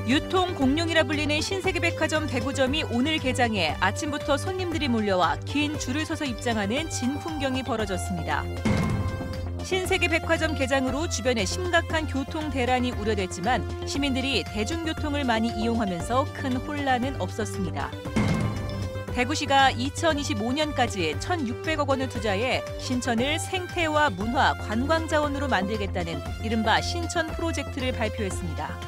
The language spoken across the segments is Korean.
유통 공룡이라 불리는 신세계백화점 대구점이 오늘 개장해 아침부터 손님들이 몰려와 긴 줄을 서서 입장하는 진풍경이 벌어졌습니다. 신세계백화점 개장으로 주변에 심각한 교통 대란이 우려됐지만 시민들이 대중교통을 많이 이용하면서 큰 혼란은 없었습니다. 대구시가 2025년까지 1,600억 원을 투자해 신천을 생태와 문화, 관광자원으로 만들겠다는 이른바 신천 프로젝트를 발표했습니다.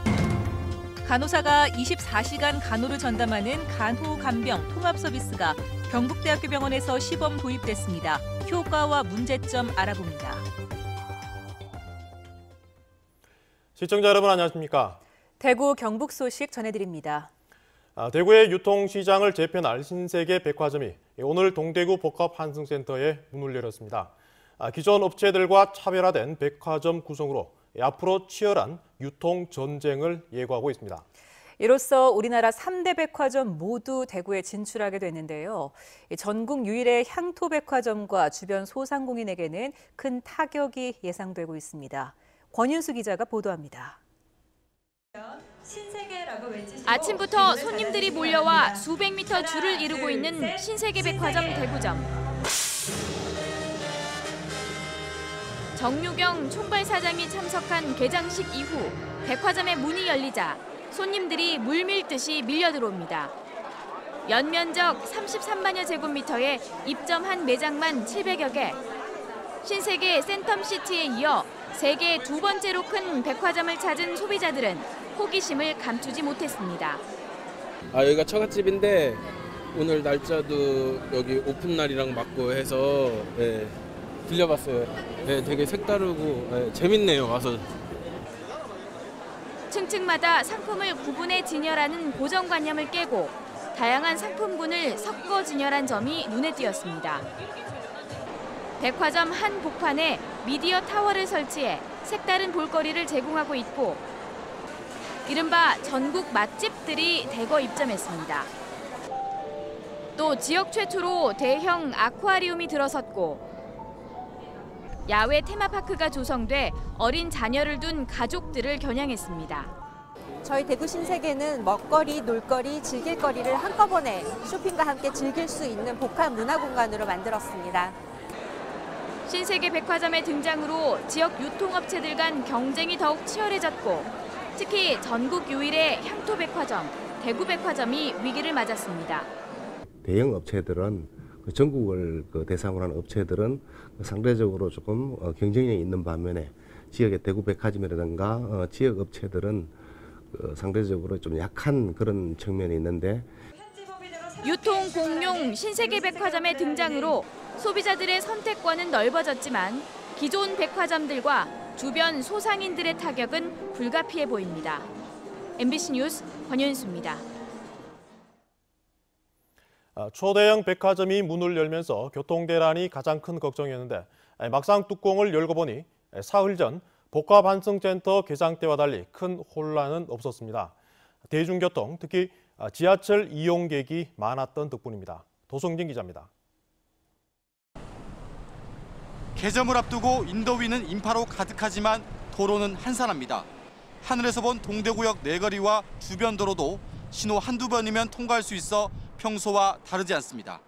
간호사가 24시간 간호를 전담하는 간호간병 통합 서비스가 경북대학교 병원에서 시범 도입됐습니다. 효과와 문제점 알아봅니다. 시청자 여러분 안녕하십니까? 대구 경북 소식 전해드립니다. 대구의 유통시장을 재편할 신세계백화점이 오늘 동대구 복합환승센터에 문을 열었습니다. 기존 업체들과 차별화된 백화점 구성으로 앞으로 치열한 유통 전쟁을 예고하고 있습니다. 이로써 우리나라 3대 백화점 모두 대구에 진출하게 됐는데요. 전국 유일의 향토백화점과 주변 소상공인에게는 큰 타격이 예상되고 있습니다. 권윤수 기자가 보도합니다. 아침부터 손님들이 몰려와 수백 미터 줄을 이루고 있는 신세계백화점 대구점. 정유경 총괄사장이 참석한 개장식 이후 백화점의 문이 열리자 손님들이 물밀듯이 밀려들어옵니다. 연면적 33만여 제곱미터에 입점한 매장만 700여 개. 신세계 센텀시티에 이어 세계 두 번째로 큰 백화점을 찾은 소비자들은 호기심을 감추지 못했습니다. 여기가 처갓집인데 오늘 날짜도 여기 오픈 날이랑 맞고 해서 들려봤어요. 되게 색다르고 재밌네요, 와서. 층층마다 상품을 구분해 진열하는 고정관념을 깨고 다양한 상품군을 섞어 진열한 점이 눈에 띄었습니다. 백화점 한 복판에 미디어 타워를 설치해 색다른 볼거리를 제공하고 있고 이른바 전국 맛집들이 대거 입점했습니다. 또 지역 최초로 대형 아쿠아리움이 들어섰고 야외 테마파크가 조성돼 어린 자녀를 둔 가족들을 겨냥했습니다. 저희 대구 신세계는 먹거리, 놀거리, 즐길거리를 한꺼번에 쇼핑과 함께 즐길 수 있는 복합 문화공간으로 만들었습니다. 신세계백화점의 등장으로 지역 유통업체들 간 경쟁이 더욱 치열해졌고 특히 전국 유일의 향토백화점, 대구백화점이 위기를 맞았습니다. 대형 업체들은 전국을 대상으로 하는 업체들은 상대적으로 조금 경쟁력이 있는 반면에 지역의 대구백화점이라든가 지역 업체들은 상대적으로 좀 약한 그런 측면이 있는데 유통 공룡 신세계백화점의 등장으로 소비자들의 선택권은 넓어졌지만 기존 백화점들과 주변 소상인들의 타격은 불가피해 보입니다. MBC 뉴스 권윤수입니다. 초대형 백화점이 문을 열면서 교통대란이 가장 큰 걱정이었는데 막상 뚜껑을 열고 보니 사흘 전 복합환승센터 개장 때와 달리 큰 혼란은 없었습니다. 대중교통, 특히 지하철 이용객이 많았던 덕분입니다. 도성진 기자입니다. 개점을 앞두고 인도위는 인파로 가득하지만 도로는 한산합니다. 하늘에서 본 동대구역 내거리와 주변 도로도 신호 한두 번이면 통과할 수 있어 평소와 다르지 않습니다.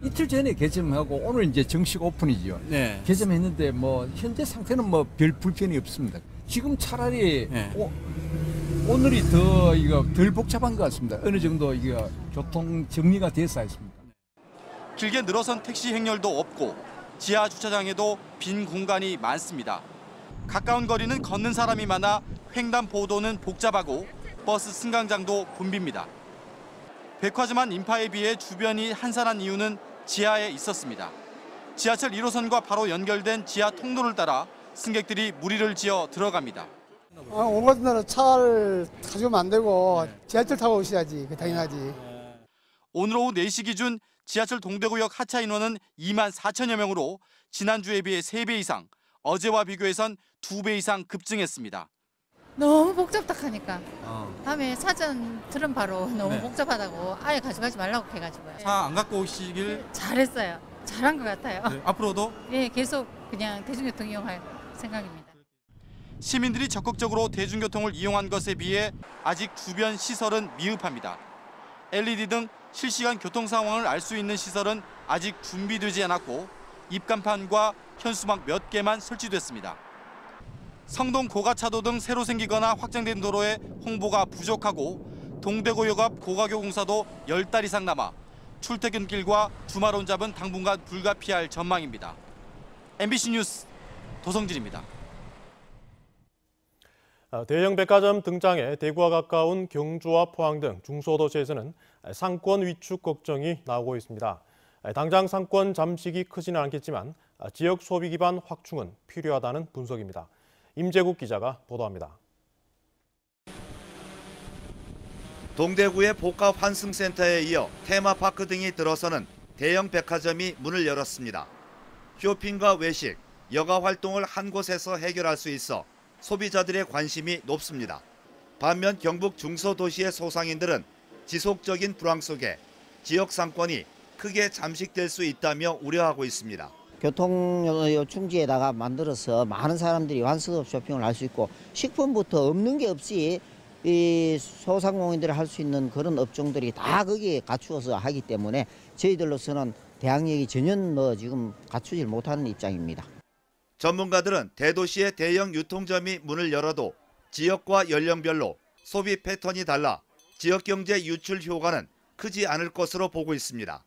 이틀 전에 개점하고 오늘 이제 정식 오픈이죠. 네. 개점했는데 현재 상태는 별 불편이 없습니다. 지금 차라리 오늘이 덜 복잡한 것 같습니다. 어느 정도 교통 정리가 돼서 있습니다. 길게 늘어선 택시 행렬도 없고 지하 주차장에도 빈 공간이 많습니다. 가까운 거리는 걷는 사람이 많아 횡단보도는 복잡하고 버스 승강장도 붐빕니다. 백화점 안 인파에 비해 주변이 한산한 이유는 지하에 있었습니다. 지하철 1호선과 바로 연결된 지하 통로를 따라 승객들이 무리를 지어 들어갑니다. 오늘 같은 날은 차를 가져오면 안 되고 지하철 타고 오셔야지. 당연하지. 오늘 오후 4시 기준 지하철 동대구역 하차 인원은 2만 4천여 명으로 지난주에 비해 3배 이상, 어제와 비교해선 2배 이상 급증했습니다. 너무 복잡하니까 다음에 사전 들은 바로 너무 복잡하다고 아예 가져가지 말라고 해가지고요. 차 안 갖고 오시길 잘했어요. 잘한 것 같아요. 앞으로도 예, 계속 그냥 대중교통 이용할 생각입니다. 시민들이 적극적으로 대중교통을 이용한 것에 비해 아직 주변 시설은 미흡합니다. LED 등 실시간 교통 상황을 알 수 있는 시설은 아직 준비되지 않았고 입간판과 현수막 몇 개만 설치됐습니다. 성동 고가차도 등 새로 생기거나 확장된 도로에 홍보가 부족하고 동대구역 앞 고가교 공사도 10달 이상 남아 출퇴근길과 주말 혼잡은 당분간 불가피할 전망입니다. MBC 뉴스 도성진입니다. 대형 백화점 등장에 대구와 가까운 경주와 포항 등 중소도시에서는 상권 위축 걱정이 나오고 있습니다. 당장 상권 잠식이 크지는 않겠지만 지역 소비 기반 확충은 필요하다는 분석입니다. 임재국 기자가 보도합니다. 동대구의 복합 환승센터에 이어 테마파크 등이 들어서는 대형 백화점이 문을 열었습니다. 쇼핑과 외식, 여가 활동을 한 곳에서 해결할 수 있어 소비자들의 관심이 높습니다. 반면 경북 중소도시의 소상인들은 지속적인 불황 속에 지역 상권이 크게 잠식될 수 있다며 우려하고 있습니다. 교통 요충지에다가 만들어서 많은 사람들이 완스톱 쇼핑을 할 수 있고 식품부터 없는 게 없이 이 소상공인들이 할 수 있는 그런 업종들이 다 거기에 갖추어서 하기 때문에 저희들로서는 대항력이 전혀 지금 갖추질 못하는 입장입니다. 전문가들은 대도시의 대형 유통점이 문을 열어도 지역과 연령별로 소비 패턴이 달라 지역경제 유출 효과는 크지 않을 것으로 보고 있습니다.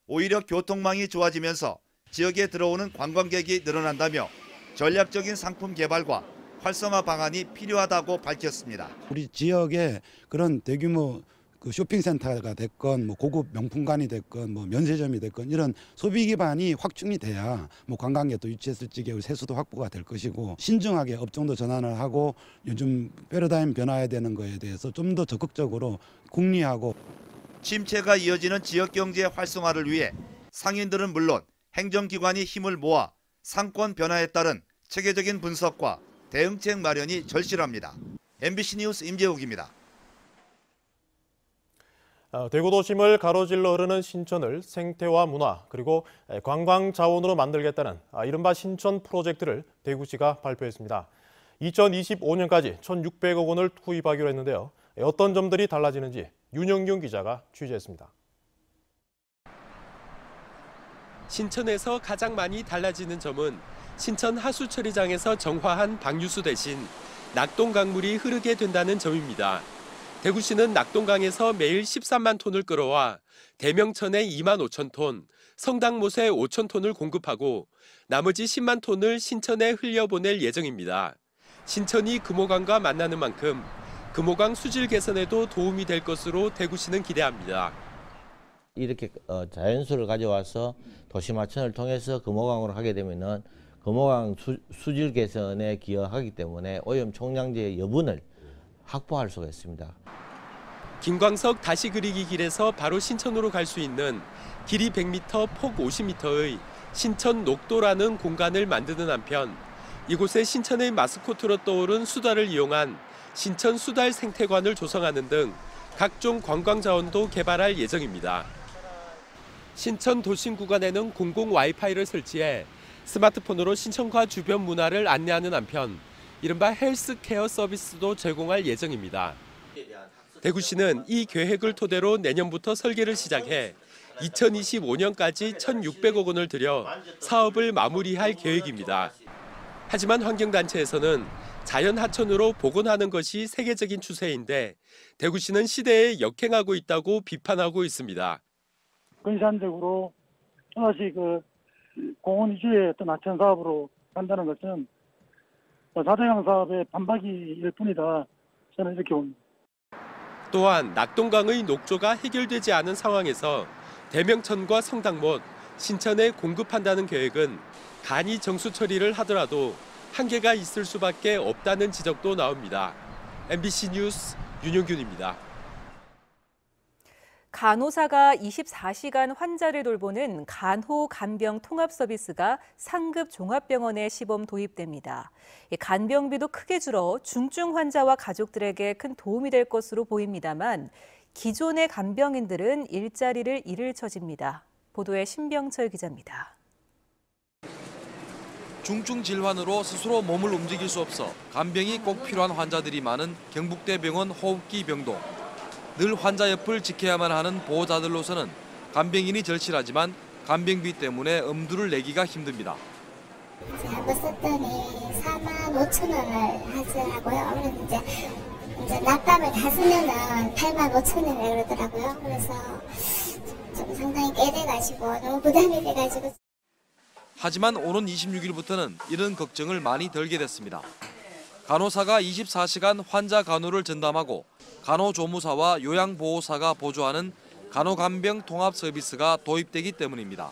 오히려 교통망이 좋아지면서 지역에 들어오는 관광객이 늘어난다며 전략적인 상품 개발과 활성화 방안이 필요하다고 밝혔습니다. 우리 지역에 그런 대규모 쇼핑센터가 됐건 고급 명품관이 됐건 면세점이 됐건 이런 소비 기반이 확충이 돼야 관광객도 유치했을 적에 세수도 확보가 될 것이고 신중하게 업종도 전환을 하고 요즘 패러다임 변화해야 되는 거에 대해서 좀 더 적극적으로 궁리하고 침체가 이어지는 지역 경제 활성화를 위해 상인들은 물론 행정기관이 힘을 모아 상권 변화에 따른 체계적인 분석과 대응책 마련이 절실합니다. MBC 뉴스 임재욱입니다. 대구 도심을 가로질러 흐르는 신천을 생태와 문화 그리고 관광 자원으로 만들겠다는 이른바 신천 프로젝트를 대구시가 발표했습니다. 2025년까지 1,600억 원을 투입하기로 했는데요. 어떤 점들이 달라지는지 윤영균 기자가 취재했습니다. 신천에서 가장 많이 달라지는 점은 신천 하수처리장에서 정화한 방류수 대신 낙동강물이 흐르게 된다는 점입니다. 대구시는 낙동강에서 매일 13만 톤을 끌어와 대명천에 2만 5천 톤, 성당못에 5천 톤을 공급하고 나머지 10만 톤을 신천에 흘려보낼 예정입니다. 신천이 금호강과 만나는 만큼 금호강 수질 개선에도 도움이 될 것으로 대구시는 기대합니다. 이렇게 자연수를 가져와서 도시마천을 통해서 금호강으로 하게 되면은 금호강 수질 개선에 기여하기 때문에 오염 총량제의 여분을 확보할 수가 있습니다. 김광석 다시 그리기 길에서 바로 신천으로 갈 수 있는 길이 100m, 폭 50m의 신천 녹도라는 공간을 만드는 한편 이곳에 신천의 마스코트로 떠오른 수달을 이용한 신천 수달 생태관을 조성하는 등 각종 관광 자원도 개발할 예정입니다. 신천 도심 구간에는 공공 와이파이를 설치해 스마트폰으로 신천과 주변 문화를 안내하는 한편 이른바 헬스케어 서비스도 제공할 예정입니다. 대구시는 이 계획을 토대로 내년부터 설계를 시작해 2025년까지 1,600억 원을 들여 사업을 마무리할 계획입니다. 하지만 환경단체에서는 자연하천으로 복원하는 것이 세계적인 추세인데 대구시는 시대에 역행하고 있다고 비판하고 있습니다. 근시안적으로 또다시 공원 위주의 어떤 하천 사업으로 간다는 것은 사대강 사업의 반박일 뿐이다. 저는 이렇게 봅니다. 또한 낙동강의 녹조가 해결되지 않은 상황에서 대명천과 성당못, 신천에 공급한다는 계획은 간이 정수 처리를 하더라도 한계가 있을 수밖에 없다는 지적도 나옵니다. MBC 뉴스 윤용균입니다. 간호사가 24시간 환자를 돌보는 간호-간병 통합 서비스가 상급 종합병원에 시범 도입됩니다. 간병비도 크게 줄어 중증 환자와 가족들에게 큰 도움이 될 것으로 보입니다만 기존의 간병인들은 일자리를 잃을 처지입니다. 보도에 신병철 기자입니다. 중증 질환으로 스스로 몸을 움직일 수 없어 간병이 꼭 필요한 환자들이 많은 경북대병원 호흡기 병동. 늘 환자 옆을 지켜야만 하는 보호자들로서는 간병인이 절실하지만 간병비 때문에 엄두를 내기가 힘듭니다. 잘못 썼더니 45,000원을 하더라고요. 그래서 이제 낮밤을 다 쓰면은 85,000원이라고 그러더라고요. 그래서 좀 상당히 꽤 돼가지고 너무 부담이 돼가지고. 하지만 오는 26일부터는 이런 걱정을 많이 덜게 됐습니다. 간호사가 24시간 환자 간호를 전담하고 간호조무사와 요양보호사가 보조하는 간호간병 통합 서비스가 도입되기 때문입니다.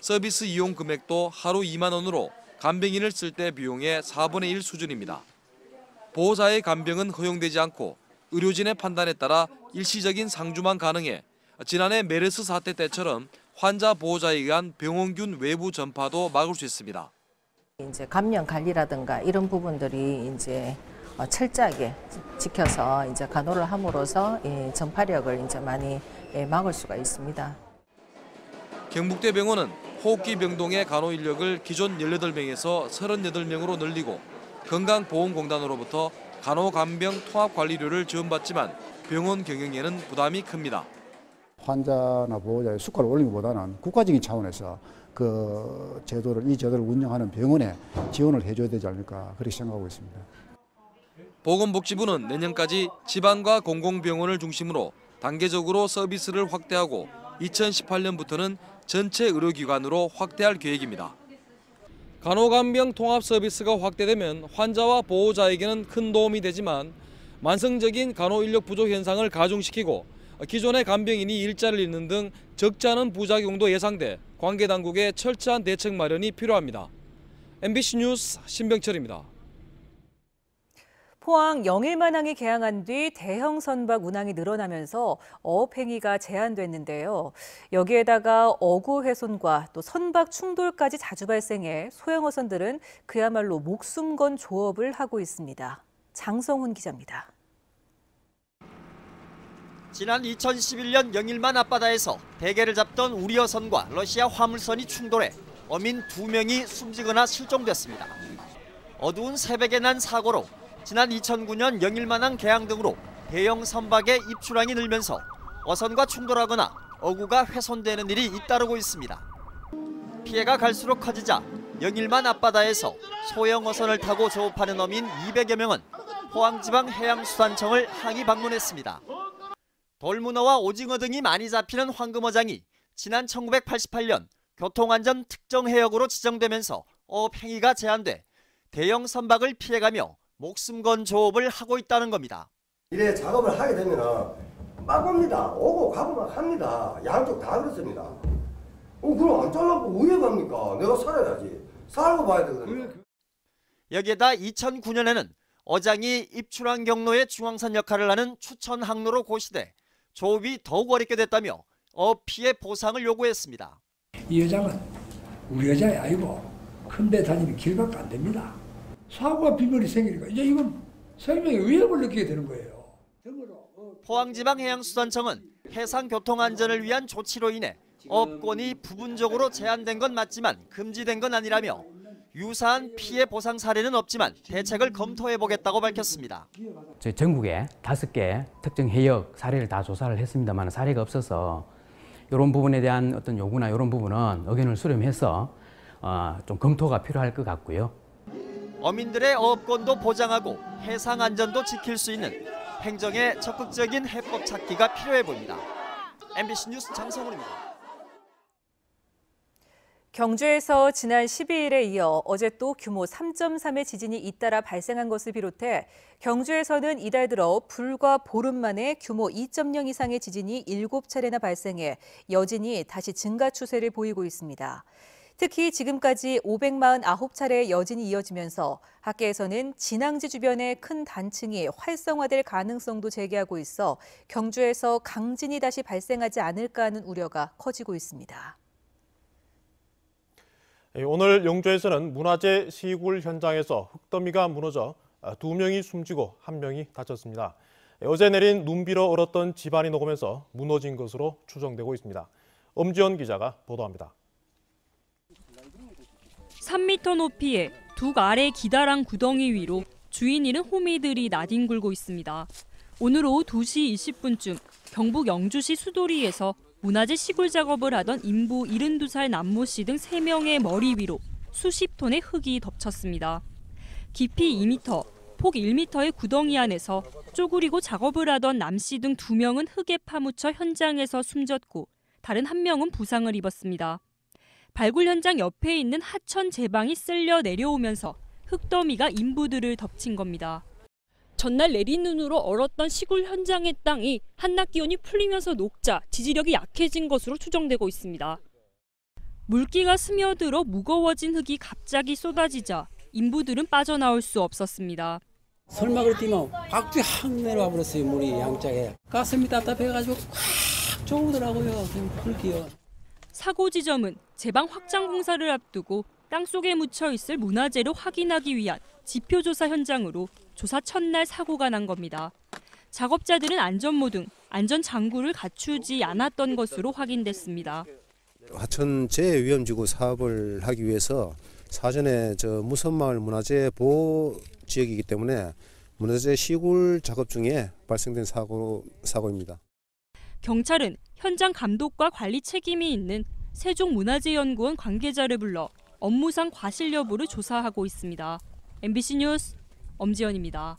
서비스 이용 금액도 하루 2만 원으로 간병인을 쓸 때 비용의 4분의 1 수준입니다. 보호자의 간병은 허용되지 않고 의료진의 판단에 따라 일시적인 상주만 가능해 지난해 메르스 사태 때처럼 환자 보호자에 의한 병원균 외부 전파도 막을 수 있습니다. 이제 감염 관리라든가 이런 부분들이 이제 철저하게 지켜서 이제 간호를 함으로써 전파력을 이제 많이 막을 수가 있습니다. 경북대병원은 호흡기 병동의 간호 인력을 기존 18명에서 38명으로 늘리고 건강보험공단으로부터 간호간병 통합관리료를 지원받지만 병원 경영에는 부담이 큽니다. 환자나 보호자의 수가를 올리는 것보다는 국가적인 차원에서 이 제도를 운영하는 병원에 지원을 해줘야 되지 않을까 그렇게 생각하고 있습니다. 보건복지부는 내년까지 지방과 공공병원을 중심으로 단계적으로 서비스를 확대하고 2018년부터는 전체 의료기관으로 확대할 계획입니다. 간호간병 통합 서비스가 확대되면 환자와 보호자에게는 큰 도움이 되지만 만성적인 간호 인력 부족 현상을 가중시키고 기존의 간병인이 일자리를 잃는 등 적지 않은 부작용도 예상돼 관계당국의 철저한 대책 마련이 필요합니다. MBC 뉴스 신병철입니다. 포항 영일만항이 개항한 뒤 대형 선박 운항이 늘어나면서 어업행위가 제한됐는데요. 여기에다가 어구 훼손과 또 선박 충돌까지 자주 발생해 소형어선들은 그야말로 목숨 건 조업을 하고 있습니다. 장성훈 기자입니다. 지난 2011년 영일만 앞바다에서 대게를 잡던 우리어선과 러시아 화물선이 충돌해 어민 2명이 숨지거나 실종됐습니다. 어두운 새벽에 난 사고로 지난 2009년 영일만항 개항 등으로 대형 선박의 입출항이 늘면서 어선과 충돌하거나 어구가 훼손되는 일이 잇따르고 있습니다. 피해가 갈수록 커지자 영일만 앞바다에서 소형 어선을 타고 조업하는 어민 200여 명은 포항지방해양수산청을 항의 방문했습니다. 돌문어와 오징어 등이 많이 잡히는 황금어장이 지난 1988년 교통안전 특정해역으로 지정되면서 어업행위가 제한돼 대형 선박을 피해가며 목숨 건 조업을 하고 있다는 겁니다. 이래 작업을 하게 되면 막 옵니다. 오고 가고 막 합니다. 양쪽 다 그렇습니다. 그럼 안 잘라고 왜 갑니까? 내가 살아야지. 살고 봐야 되거든요. 여기에다 2009년에는 어장이 입출항 경로의 중앙선 역할을 하는 추천 항로로 고시돼 조업이 더욱 어렵게 됐다며 어업 피해 보상을 요구했습니다. 이 여장은 우리 여장이 아니고 큰 배 다니는 길밖에 안 됩니다. 사고와 비밀이 생기니까 이제 이건 생명의 위협을 느끼게 되는 거예요. 포항지방해양수산청은 해상교통안전을 위한 조치로 인해 어업권이 부분적으로 제한된 건 맞지만 금지된 건 아니라며 유사한 피해 보상 사례는 없지만 대책을 검토해보겠다고 밝혔습니다. 저희 전국에 5개 특정 해역 사례를 다 조사를 했습니다만 사례가 없어서 이런 부분에 대한 어떤 요구나 이런 부분은 의견을 수렴해서 좀 검토가 필요할 것 같고요. 어민들의 어업권도 보장하고 해상 안전도 지킬 수 있는 행정의 적극적인 해법 찾기가 필요해 보입니다. MBC 뉴스 장성훈입니다. 경주에서 지난 12일에 이어 어제 또 규모 3.3의 지진이 잇따라 발생한 것을 비롯해 경주에서는 이달 들어 불과 보름 만에 규모 2.0 이상의 지진이 7차례나 발생해 여진이 다시 증가 추세를 보이고 있습니다. 특히 지금까지 549차례의 여진이 이어지면서 학계에서는 진앙지 주변의 큰 단층이 활성화될 가능성도 제기하고 있어 경주에서 강진이 다시 발생하지 않을까 하는 우려가 커지고 있습니다. 오늘 영주에서는 문화재 시굴 현장에서 흙더미가 무너져 2명이 숨지고 1명이 다쳤습니다. 어제 내린 눈비로 얼었던 집안이 녹으면서 무너진 것으로 추정되고 있습니다. 엄지연 기자가 보도합니다. 3m 높이의 둑 아래 기다란 구덩이 위로 주인 잃은 호미들이 나뒹굴고 있습니다. 오늘 오후 2시 20분쯤 경북 영주시 수도리에서 문화재 시굴 작업을 하던 인부 72살 남모 씨 등 3명의 머리 위로 수십 톤의 흙이 덮쳤습니다. 깊이 2m, 폭 1m의 구덩이 안에서 쪼그리고 작업을 하던 남 씨 등 2명은 흙에 파묻혀 현장에서 숨졌고 다른 1명은 부상을 입었습니다. 발굴 현장 옆에 있는 하천 제방이 쓸려 내려오면서 흙더미가 인부들을 덮친 겁니다. 전날 내린 눈으로 얼었던 시굴 현장의 땅이 한낮 기온이 풀리면서 녹자 지지력이 약해진 것으로 추정되고 있습니다. 물기가 스며들어 무거워진 흙이 갑자기 쏟아지자 인부들은 빠져나올 수 없었습니다. 설막을 뛰면 박쥐 확 내려와 버렸어요. 물이 양짝에. 가슴이 답답해가지고 꽉 쪼으더라고요. 흙이요. 사고 지점은 제방 확장 공사를 앞두고 땅속에 묻혀 있을 문화재를 확인하기 위한 지표조사 현장으로 조사 첫날 사고가 난 겁니다. 작업자들은 안전모 등 안전장구를 갖추지 않았던 것으로 확인됐습니다. 하천 재해위험지구 사업을 하기 위해서 사전에 무선마을 문화재 보호 지역이기 때문에 문화재 시굴 작업 중에 발생된 사고입니다. 경찰은 현장 감독과 관리 책임이 있는 세종문화재연구원 관계자를 불러 업무상 과실 여부를 조사하고 있습니다. MBC 뉴스 엄지연입니다.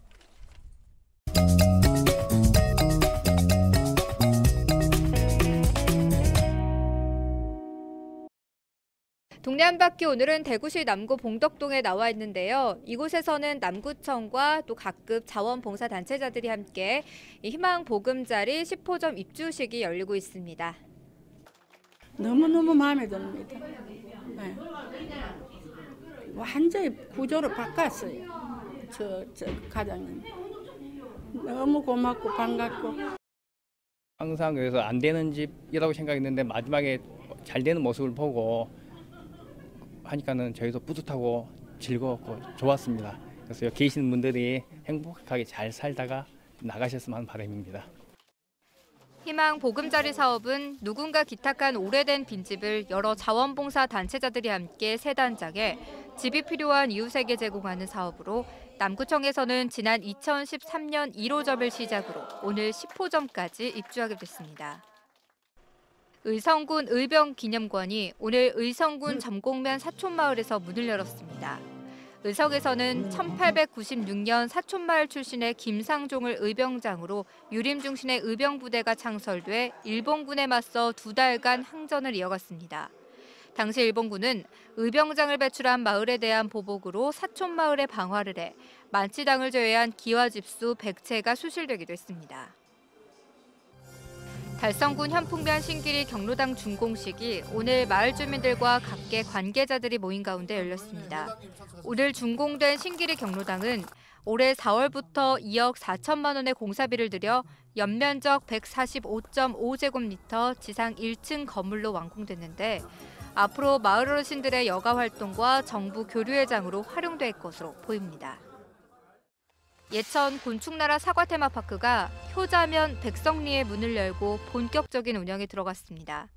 동네 한 바퀴 오늘은 대구시 남구 봉덕동에 나와 있는데요. 이곳에서는 남구청과 또 각급 자원봉사단체자들이 함께 희망 보금자리 10호점 입주식이 열리고 있습니다. 너무너무 마음에 듭니다. 네. 완전히 구조를 바꿨어요. 저 과장님. 너무 고맙고 반갑고. 항상 여기서 안 되는 집이라고 생각했는데 마지막에 잘 되는 모습을 보고 하니까는 저희도 뿌듯하고 즐거웠고 좋았습니다. 그래서 여기 계시는 분들이 행복하게 잘 살다가 나가셨으면 하는 바람입니다. 희망 보금자리 사업은 누군가 기탁한 오래된 빈집을 여러 자원봉사 단체자들이 함께 세 단장에 집이 필요한 이웃에게 제공하는 사업으로 남구청에서는 지난 2013년 1호점을 시작으로 오늘 10호점까지 입주하게 됐습니다. 의성군 의병기념관이 오늘 의성군 점곡면 사촌마을에서 문을 열었습니다. 의성에서는 1896년 사촌마을 출신의 김상종을 의병장으로 유림중신의 의병부대가 창설돼 일본군에 맞서 2달간 항전을 이어갔습니다. 당시 일본군은 의병장을 배출한 마을에 대한 보복으로 사촌마을에 방화를 해 만치당을 제외한 기와 집수 100채가 수실되기도 했습니다. 달성군 현풍면 신길이 경로당 준공식이 오늘 마을 주민들과 각계 관계자들이 모인 가운데 열렸습니다. 오늘 준공된 신길이 경로당은 올해 4월부터 2억 4천만 원의 공사비를 들여 연면적 145.5제곱미터 지상 1층 건물로 완공됐는데 앞으로 마을 어르신들의 여가 활동과 정부 교류회장으로 활용될 것으로 보입니다. 예천 곤충나라 사과 테마파크가 효자면 백성리의 문을 열고 본격적인 운영에 들어갔습니다.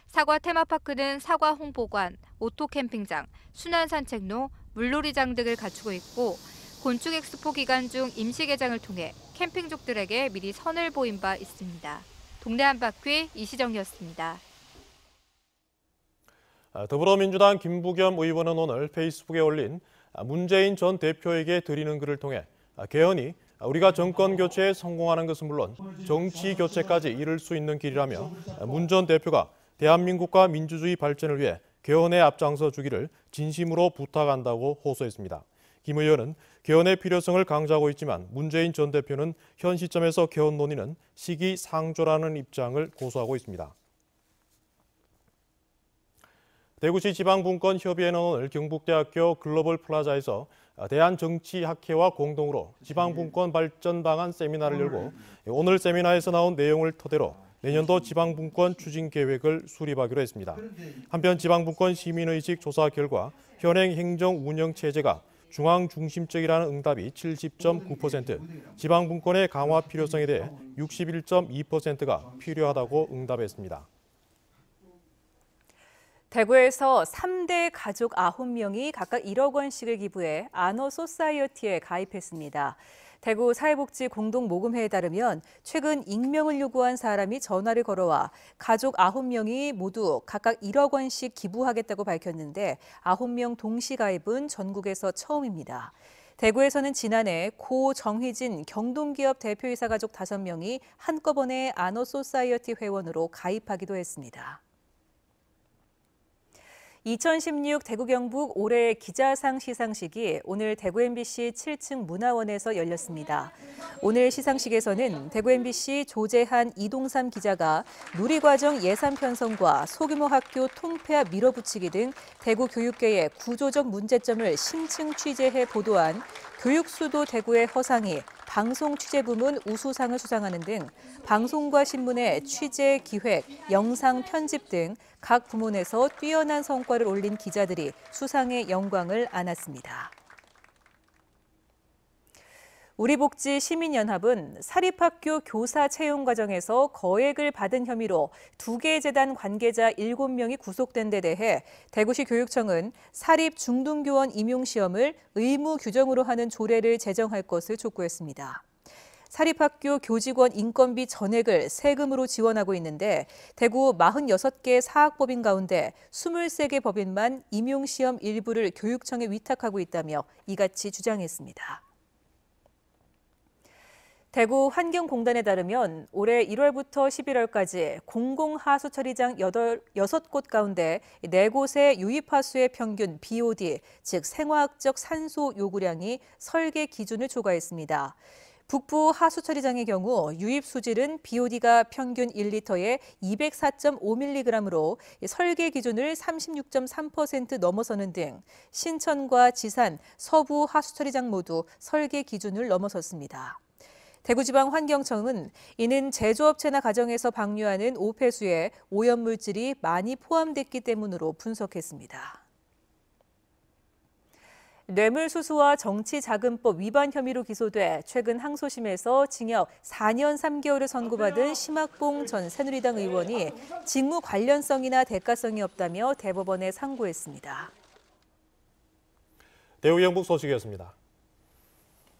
사과 테마파크는 사과 홍보관, 오토 캠핑장, 순환 산책로, 물놀이장 등을 갖추고 있고 곤충 엑스포 기간 중 임시 개장을 통해 캠핑족들에게 미리 선을 보인 바 있습니다. 동네 한 바퀴 이시정이었습니다. 더불어민주당 김부겸 의원은 오늘 페이스북에 올린 문재인 전 대표에게 드리는 글을 통해 개헌이 우리가 정권 교체에 성공하는 것은 물론 정치 교체까지 이룰 수 있는 길이라며 문 전 대표가 대한민국과 민주주의 발전을 위해 개헌에 앞장서 주기를 진심으로 부탁한다고 호소했습니다. 김 의원은 개헌의 필요성을 강조하고 있지만 문재인 전 대표는 현 시점에서 개헌 논의는 시기상조라는 입장을 고수하고 있습니다. 대구시 지방분권협의회는 오늘 경북대학교 글로벌 플라자에서 대한정치학회와 공동으로 지방분권 발전 방안 세미나를 열고 오늘 세미나에서 나온 내용을 토대로 내년도 지방분권 추진 계획을 수립하기로 했습니다. 한편 지방분권 시민의식 조사 결과 현행 행정 운영 체제가 중앙 중심적이라는 응답이 70.9%, 지방분권의 강화 필요성에 대해 61.2%가 필요하다고 응답했습니다. 대구에서 3대 가족 9명이 각각 1억 원씩을 기부해 아너 소사이어티에 가입했습니다. 대구 사회복지공동모금회에 따르면 최근 익명을 요구한 사람이 전화를 걸어와 가족 9명이 모두 각각 1억 원씩 기부하겠다고 밝혔는데 9명 동시 가입은 전국에서 처음입니다. 대구에서는 지난해 고 정희진 경동기업 대표이사 가족 5명이 한꺼번에 아너 소사이어티 회원으로 가입하기도 했습니다. 2016 대구 경북 올해 기자상 시상식이 오늘 대구 MBC 7층 문화원에서 열렸습니다. 오늘 시상식에서는 대구 MBC 조재한 이동삼 기자가 누리과정 예산 편성과 소규모 학교 통폐합 밀어붙이기 등 대구 교육계의 구조적 문제점을 심층 취재해 보도한 교육수도 대구의 허상이 방송 취재 부문 우수상을 수상하는 등 방송과 신문의 취재, 기획, 영상 편집 등 각 부문에서 뛰어난 성과를 올린 기자들이 수상의 영광을 안았습니다. 우리복지 시민연합은 사립학교 교사 채용 과정에서 거액을 받은 혐의로 2개 재단 관계자 7명이 구속된 데 대해 대구시 교육청은 사립 중등교원 임용시험을 의무 규정으로 하는 조례를 제정할 것을 촉구했습니다. 사립학교 교직원 인건비 전액을 세금으로 지원하고 있는데 대구 46개 사학법인 가운데 23개 법인만 임용시험 일부를 교육청에 위탁하고 있다며 이같이 주장했습니다. 대구 환경공단에 따르면 올해 1월부터 11월까지 공공하수처리장 6곳 가운데 4곳의 유입하수의 평균 BOD, 즉 생화학적 산소 요구량이 설계 기준을 초과했습니다. 북부 하수처리장의 경우 유입 수질은 BOD가 평균 1리터에 204.5mg으로 설계 기준을 36.3% 넘어서는 등 신천과 지산, 서부 하수처리장 모두 설계 기준을 넘어섰습니다. 대구지방환경청은 이는 제조업체나 가정에서 방류하는 오폐수에 오염물질이 많이 포함됐기 때문으로 분석했습니다. 뇌물수수와 정치자금법 위반 혐의로 기소돼 최근 항소심에서 징역 4년 3개월을 선고받은 심학봉 전 새누리당 의원이 직무 관련성이나 대가성이 없다며 대법원에 상고했습니다. 대구 경북 소식이었습니다.